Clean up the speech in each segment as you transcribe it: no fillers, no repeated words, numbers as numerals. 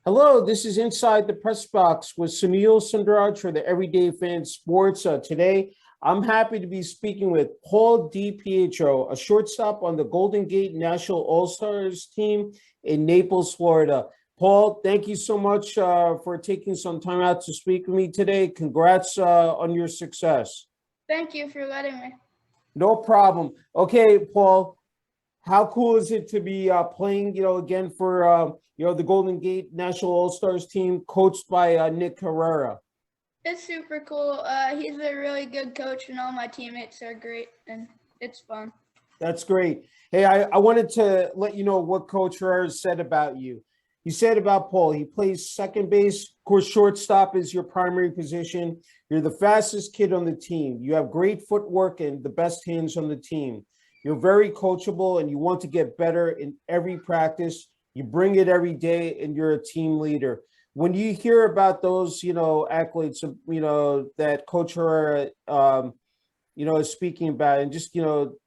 Hello, this is Inside the Press Box with Sunil Sunder Raj for the Everyday Fan Sports. Today, I'm happy to be speaking with Paul DiPietro, a shortstop on the Golden Gate National All-Stars team in Naples, Florida. Paul, thank you so much for taking some time out to speak with me today. Congrats on your success. Thank you for letting me. No problem. Okay, Paul, how cool is it to be playing, again for, the Golden Gate National All-Stars team coached by Nick Herrera? It's super cool. He's a really good coach, and all my teammates are great, and it's fun. That's great. Hey, I wanted to let you know what Coach Herrera said about you. He said about Paul, he plays second base. Of course, shortstop is your primary position. You're the fastest kid on the team. You have great footwork and the best hands on the team. You're very coachable and you want to get better in every practice. You bring it every day and you're a team leader. When you hear about those, accolades, that Coach Herrera, is speaking about, and just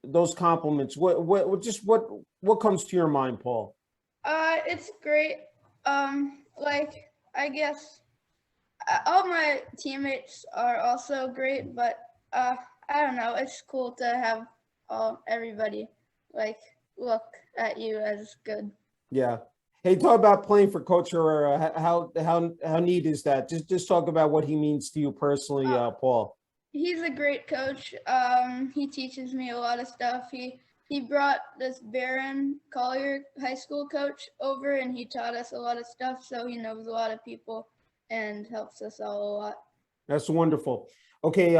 those compliments. What comes to your mind, Paul? It's great. Like I guess all my teammates are also great, but I don't know. It's cool to have everybody like look at you as good. Yeah. Hey, talk about playing for Coach Herrera. How neat is that? Just talk about what he means to you personally, Paul. He's a great coach. He teaches me a lot of stuff. He brought this Barron Collier High School coach over, and he taught us a lot of stuff. So he knows a lot of people and helps us all a lot. That's wonderful. Okay,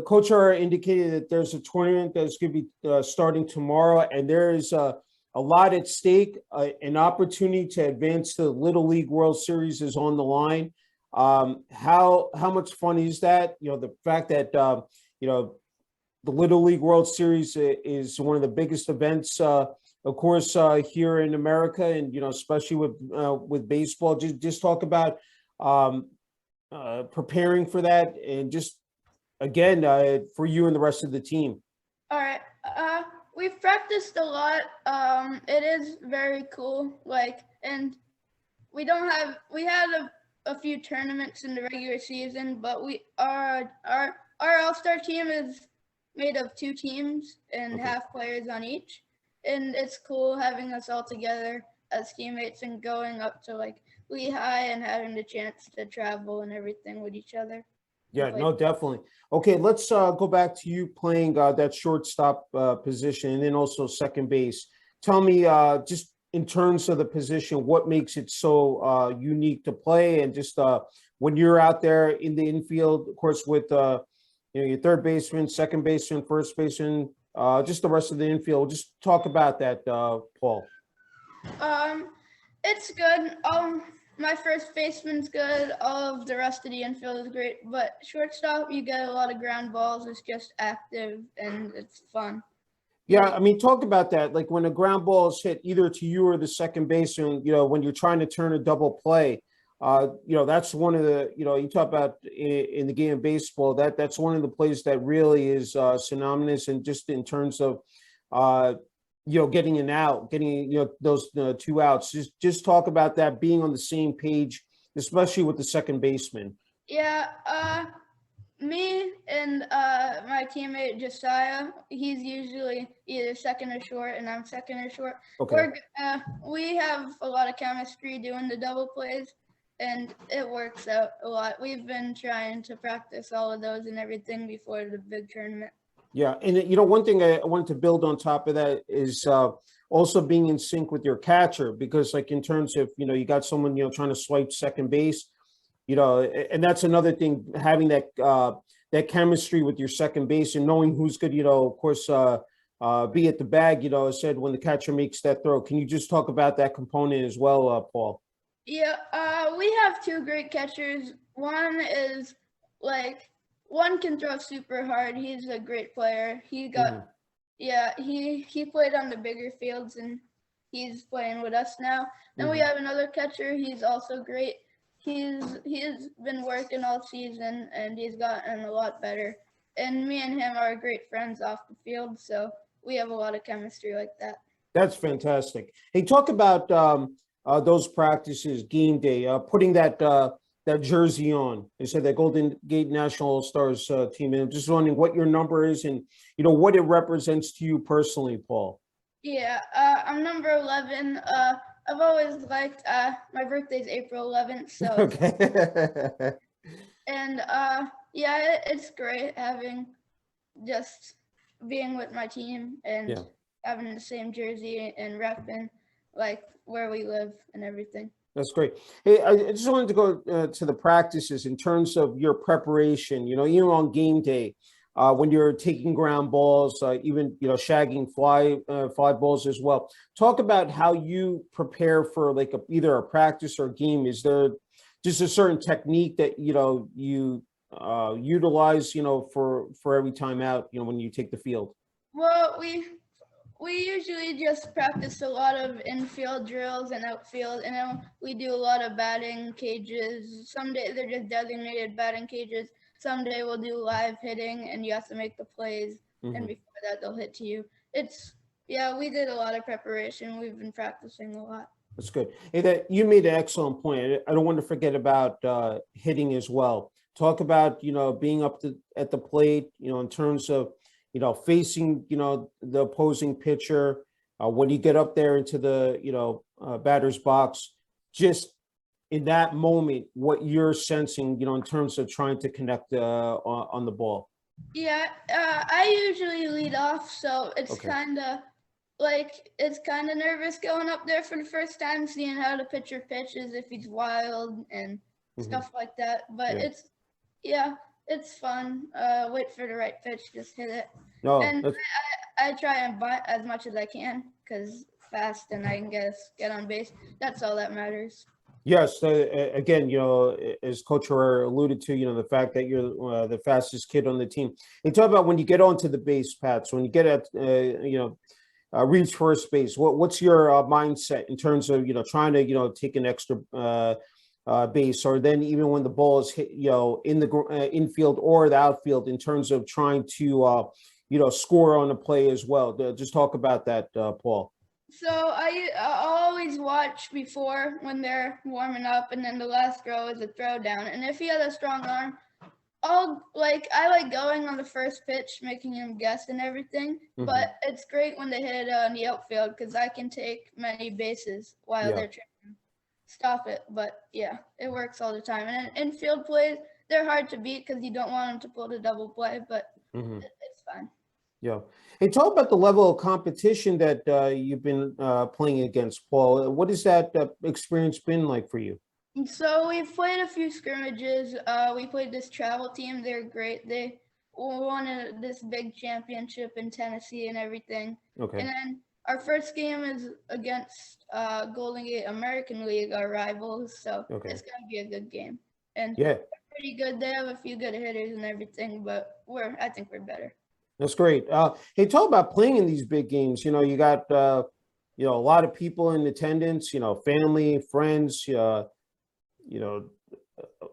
Coach Herrera indicated that there's a tournament that's going to be starting tomorrow, and there is a lot at stake. An opportunity to advance to the Little League World Series is on the line. How much fun is that? The fact that the Little League World Series is one of the biggest events, of course, here in America, and especially with baseball. Just talk about preparing for that, and just again for you and the rest of the team. All right. We've practiced a lot. It is very cool. And we had a few tournaments in the regular season, but our all-star team is made of two teams and Okay. half players on each. And it's cool having us all together as teammates and going up to like Lehigh and having the chance to travel and everything with each other and Yeah, play. no, definitely. Okay, let's go back to you playing that shortstop position and then also second base. Tell me, just in terms of the position, what makes it so unique to play, and just when you're out there in the infield, of course, with your third baseman, second baseman, first baseman, just the rest of the infield. Just talk about that, Paul. Um, it's good. My first baseman's good. All of the rest of the infield is great, but shortstop, you get a lot of ground balls. It's just active and it's fun. Yeah, I mean, talk about that. Like when a ground ball is hit either to you or the second baseman, when you're trying to turn a double play, that's one of the, you talk about in the game of baseball, that's one of the plays that really is synonymous, and just in terms of, getting an out, getting, those two outs. Just talk about that, being on the same page, especially with the second baseman. Yeah, me and my teammate Josiah, he's usually either second or short, and I'm second or short. Okay. We have a lot of chemistry doing the double plays, and it works out a lot. We've been trying to practice all of those and everything before the big tournament. Yeah, and one thing I wanted to build on top of that is also being in sync with your catcher, because like in terms of you got someone trying to swipe second base, and that's another thing, having that chemistry with your second base and knowing who's good, of course, be at the bag, said when the catcher makes that throw. Can you just talk about that component as well, Paul? Yeah, we have two great catchers. One is like one can throw super hard. He's a great player. Mhm. Yeah, he played on the bigger fields and he's playing with us now. Then we Mhm. have another catcher. He's also great. He's been working all season and he's gotten a lot better. And me and him are great friends off the field, so we have a lot of chemistry like that. That's fantastic. Hey, talk about those practices, game day, putting that jersey on. They said that Golden Gate National All Stars team. And I'm just wondering what your number is and what it represents to you personally, Paul. Yeah, I'm number 11. I've always liked my birthday's April 11th, so Okay. and yeah, it's great having just being with my team and Yeah. having the same jersey and repping like where we live and everything. That's great. Hey, I just wanted to go to the practices in terms of your preparation. Even on game day, when you're taking ground balls, even shagging fly balls as well. Talk about how you prepare for like either a practice or a game. Is there just a certain technique that you utilize for every time out when you take the field? Well, we usually just practice a lot of infield drills and outfield, and then we do a lot of batting cages. Some days they're just designated batting cages. Someday we'll do live hitting, and you have to make the plays, and before that they'll hit to you. Yeah, we did a lot of preparation. We've been practicing a lot. That's good. Hey, that you made an excellent point. I don't want to forget about hitting as well. Talk about being at the plate. In terms of facing the opposing pitcher. When you get up there into the batter's box, just in that moment, what you're sensing in terms of trying to connect on the ball. Yeah, I usually lead off, so it's Okay. kind of nervous going up there for the first time, seeing how the pitcher pitches, if he's wild and stuff like that. But Yeah. it's fun. Wait for the right pitch, just hit it. No, And that's I try and bunt as much as I can because fast and I can get on base. That's all that matters. Yes. Again, as Coach Herrera alluded to, the fact that you're the fastest kid on the team. And talk about when you get onto the base, Pat. So when you get at, reach first base, what's your mindset in terms of trying to take an extra base, or then even when the ball is hit, in the infield or the outfield, in terms of trying to score on the play as well. Just talk about that, Paul. So I'll always watch before when they're warming up, and then the last throw is a throw down. And if he has a strong arm, I like going on the first pitch, making him guess and everything. But it's great when they hit it on the outfield because I can take many bases while they're trying to stop it. But yeah, it works all the time. And then infield plays, they're hard to beat because you don't want them to pull the double play, but it's fine. Yeah. Hey, talk about the level of competition that you've been playing against, Paul. What has that experience been like for you? And so we've played a few scrimmages. We played this travel team. They're great. They won this big championship in Tennessee and everything. Okay. And then our first game is against Golden Gate American League, our rivals. So it's going to be a good game. And Yeah, they're pretty good. They have a few good hitters and everything, but I think we're better. that's great. Hey, talk about playing in these big games. You got a lot of people in attendance. Family, friends.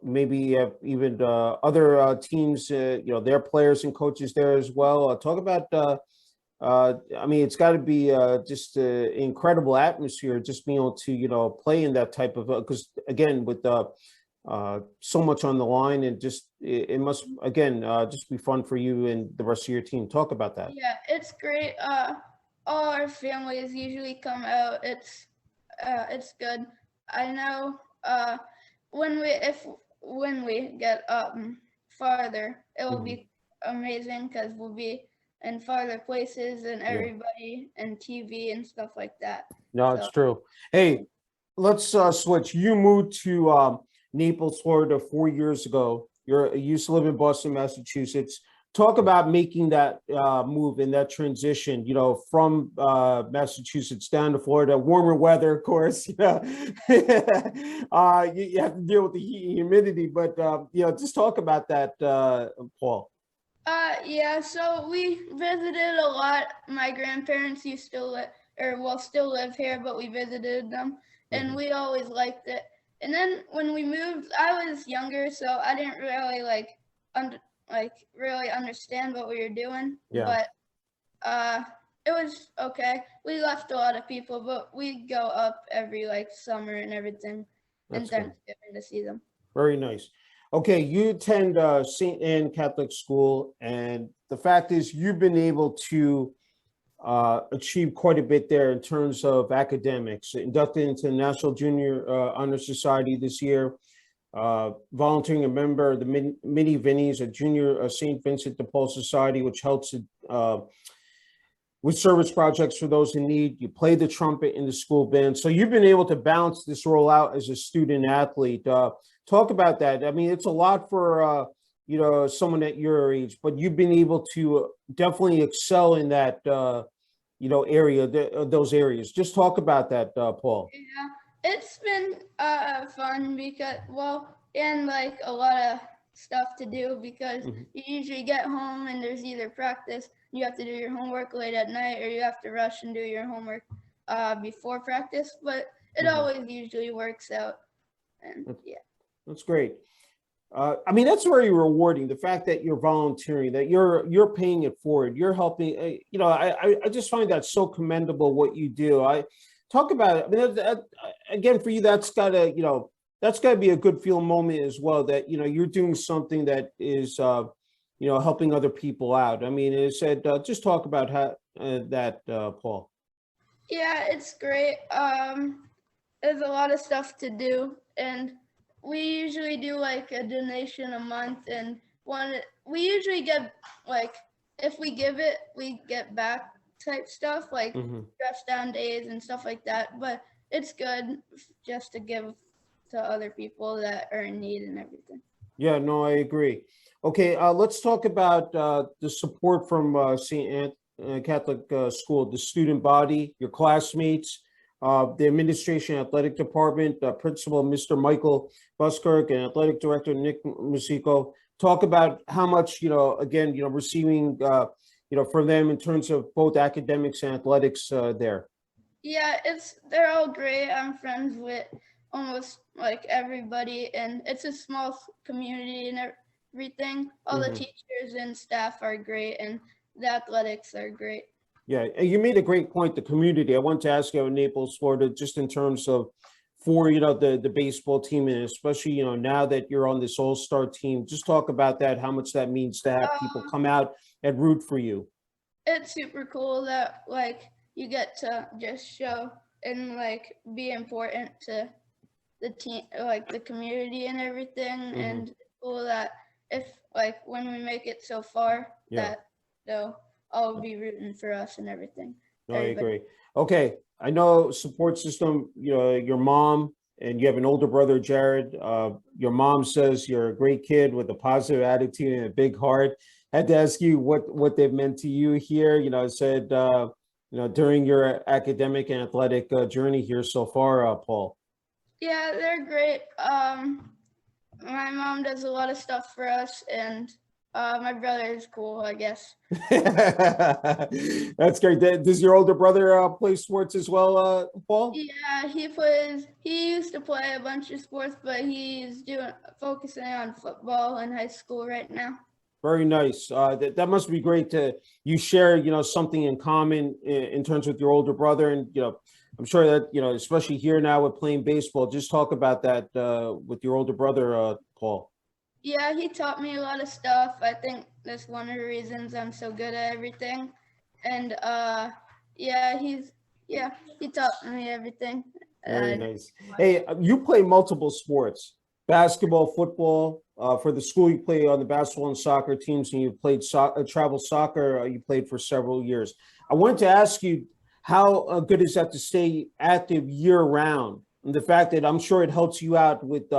Maybe even other teams. Their players and coaches there as well. Talk about. I mean, it's got to be just an incredible atmosphere, just being able to play in that type of because again with so much on the line, and just it must again just be fun for you and the rest of your team. Talk about that. Yeah, it's great. All our families usually come out. It's good. I know when we get farther, it will be amazing because we'll be in farther places and everybody and TV and stuff like that. No, it's true. Hey, let's switch. You moved to Naples, Florida 4 years ago. You used to live in Boston, Massachusetts. Talk about making that move and that transition, from Massachusetts down to Florida, warmer weather, of course. You have to deal with the heat and humidity, but just talk about that, Paul. Yeah, so we visited a lot. My grandparents used to still live here, but we visited them, and we always liked it. And then when we moved, I was younger, so I didn't really really understand what we were doing. Yeah. But it was okay. We left a lot of people, but we go up every like summer and everything, and That's good. Thanksgiving to see them. Very nice. Okay, you attend St. Anne Catholic School, and the fact is you've been able to achieve quite a bit there in terms of academics. Inducted into the National Junior Honor Society this year, volunteering a member of the Mini Vinnies, a junior St. Vincent de Paul Society, which helps with service projects for those in need. You play the trumpet in the school band. So you've been able to balance this role out as a student athlete. Talk about that. I mean, it's a lot for, someone at your age, but you've been able to definitely excel in that, area, those areas. Just talk about that, Paul. Yeah, it's been fun because, well, and like a lot of stuff to do because you usually get home and there's either practice, you have to do your homework late at night, or you have to rush and do your homework before practice, but it always usually works out. And yeah. That's great. I mean, that's very rewarding. The fact that you're volunteering, that you're paying it forward, you're helping. I just find that so commendable what you do. I talk about it. I mean, again, for you, that's gotta be a good feel moment as well. That you're doing something that is helping other people out. I mean, it said just talk about how Paul. Yeah, it's great. There's a lot of stuff to do, and we usually do like a donation a month, and we usually get like, if we give it, we get back type stuff, like dress down days and stuff like that. But it's good just to give to other people that are in need and everything. Yeah, no, I agree. Okay, let's talk about the support from St. Anne Catholic School, the student body, your classmates, the administration, athletic department, principal Mr. Michael Buskirk, and athletic director Nick Musico. Talk about how much receiving from them in terms of both academics and athletics there. Yeah, they're all great. I'm friends with almost like everybody, and it's a small community and everything. All the teachers and staff are great, and the athletics are great. Yeah, you made a great point, the community. I want to ask you about Naples, Florida, just in terms of for, the baseball team, and especially, now that you're on this all-star team, just talk about that, how much that means to have people come out and root for you. It's super cool that like you get to just show and like be important to the team, like the community and everything. And it's cool that if like when we make it so far that they'll all be rooting for us and everything. No, I agree. Okay, I know support system, your mom, and you have an older brother, Jared. Your mom says you're a great kid with a positive attitude and a big heart. I had to ask you what they've meant to you here. I said, during your academic and athletic journey here so far, Paul. Yeah, they're great. My mom does a lot of stuff for us, and my brother is cool, I guess. That's great. Does your older brother play sports as well, Paul? Yeah, he used to play a bunch of sports, but he's focusing on football in high school right now. Very nice. That must be great you share, something in common in terms with your older brother. And, I'm sure that, especially here now with playing baseball, just talk about that with your older brother, Paul. Yeah, he taught me a lot of stuff. I think that's one of the reasons I'm so good at everything. And he taught me everything. Very nice. Hey, you play multiple sports, basketball, football. For the school, you play on the basketball and soccer teams, and you played travel soccer. You played for several years. I wanted to ask you, how good is that to stay active year round? And the fact that I'm sure it helps you out with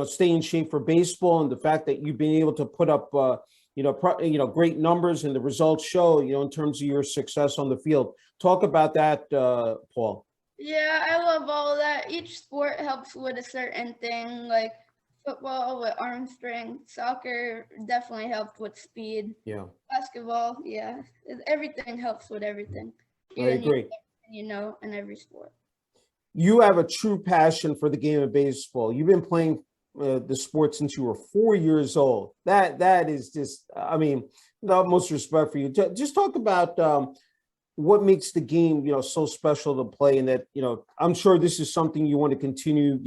stay in shape for baseball, and the fact that you've been able to put up, great numbers, and the results show, in terms of your success on the field. Talk about that, Paul. Yeah, I love all of that. Each sport helps with a certain thing, like football with arm strength, soccer definitely helped with speed. Yeah. Basketball, yeah, everything helps with everything. I agree. In every sport. You have a true passion for the game of baseball. You've been playing the sport since you were 4 years old. That is just, I mean, the utmost respect for you. Just talk about what makes the game, so special to play, and that, I'm sure this is something you want to continue,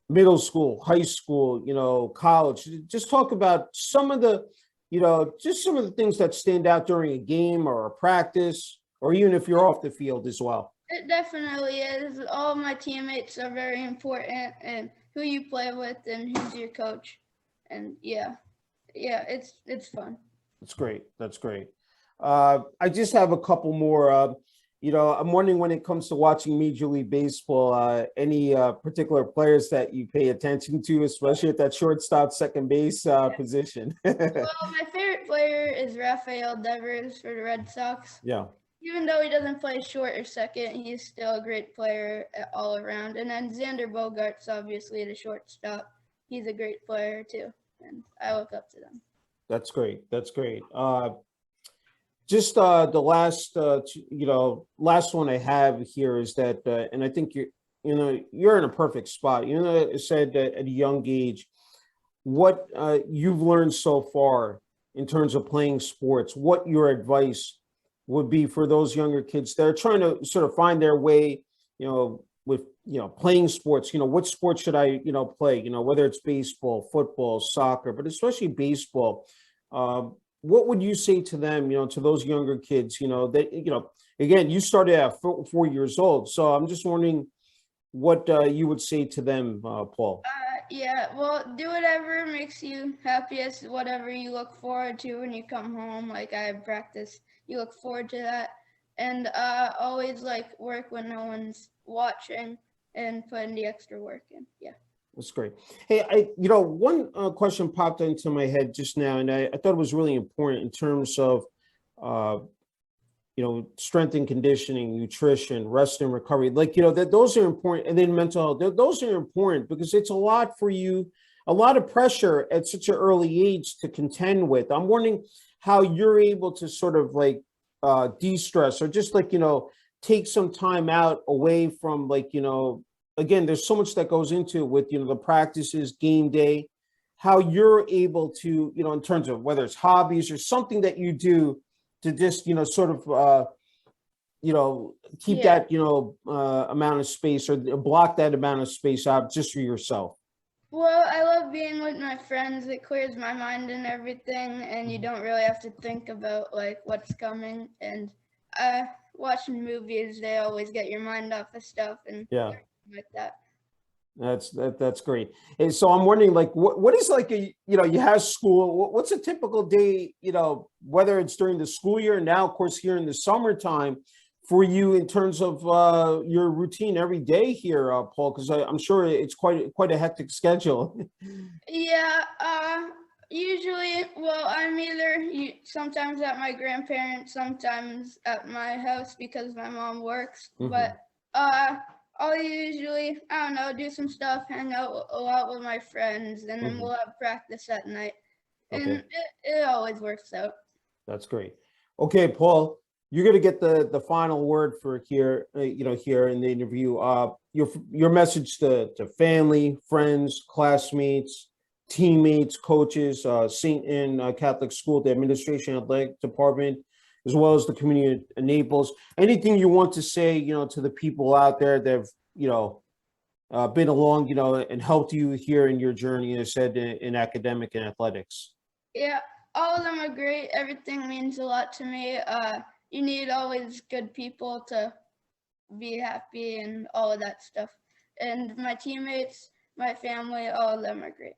middle school, high school, college. Just talk about some of the, just some of the things that stand out during a game or a practice, or even if you're off the field as well. It definitely is. All of my teammates are very important, and who you play with and who's your coach. And yeah, it's fun. That's great. That's great. I just have a couple more. I'm wondering, when it comes to watching Major League Baseball, any particular players that you pay attention to, especially at that shortstop, second base position? Well, my favorite player is Rafael Devers for the Red Sox. Yeah. Even though he doesn't play short or second, he's still a great player all around. And then Xander Bogaerts, obviously the shortstop. He's a great player too, and I look up to them. That's great. That's great. Just the last one I have here is that, and I think you're in a perfect spot. It said that at a young age, what you've learned so far in terms of playing sports, what your advice would be for those younger kids that are trying to sort of find their way, with, playing sports. What sports should I, play, whether it's baseball, football, soccer, but especially baseball. What would you say to them, to those younger kids, that, again, you started at 4 years old. So I'm just wondering what you would say to them, Paul. Yeah, well, do whatever makes you happiest, whatever you look forward to when you come home. Like I have practice, you look forward to that. And always work when no one's watching and put in the extra work in. Yeah. That's great. Hey, one question popped into my head just now, and I thought it was really important in terms of, strength and conditioning, nutrition, rest and recovery. That those are important, and then mental health. Those are important because it's a lot for you, a lot of pressure at such an early age to contend with. I'm wondering how you're able to sort of de-stress, or just take some time out away from again, there's so much that goes into it with, the practices, game day, how you're able to, in terms of whether it's hobbies or something that you do to just, sort of, keep that, amount of space, or block that amount of space out just for yourself. Well, I love being with my friends. It clears my mind and everything, and you don't really have to think about what's coming. And watching movies, they always get your mind off of stuff and like that. That's great. And so I'm wondering, what is you have school. What's a typical day, whether it's during the school year, now, of course, here in the summertime, for you in terms of your routine every day here, Paul? Because I'm sure it's quite a hectic schedule. Yeah. Usually, well, I'm either sometimes at my grandparents', sometimes at my house because my mom works. Mm-hmm. But I'll usually, I don't know, do some stuff, hang out a lot with my friends, and then we'll have practice at night. And it always works out. That's great. Okay, Paul, you're going to get the final word for here, here in the interview. Your message to family, friends, classmates, teammates, coaches, St. Anne Catholic School, the administration, athletic department, as well as the community of Naples. Anything you want to say, to the people out there that have, been along, and helped you here in your journey, as said, in academic and athletics? Yeah, all of them are great. Everything means a lot to me. You need always good people to be happy and all of that stuff. And my teammates, my family, all of them are great.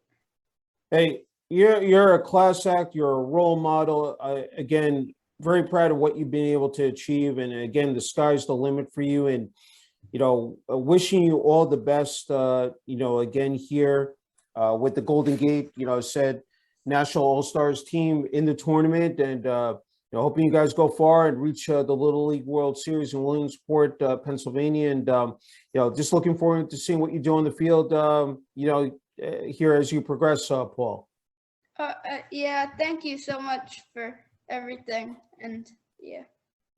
Hey, you're a class act. You're a role model. Again, very proud of what you've been able to achieve. And again, the sky's the limit for you. And, wishing you all the best, again, here with the Golden Gate, said National All-Stars team in the tournament. And, hoping you guys go far and reach the Little League World Series in Williamsport, Pennsylvania. And, just looking forward to seeing what you do on the field, here as you progress, Paul. Yeah, thank you so much for everything, and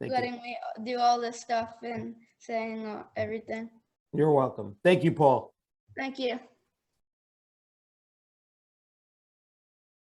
letting me do all this stuff and saying everything. You're welcome. Thank you, Paul. Thank you.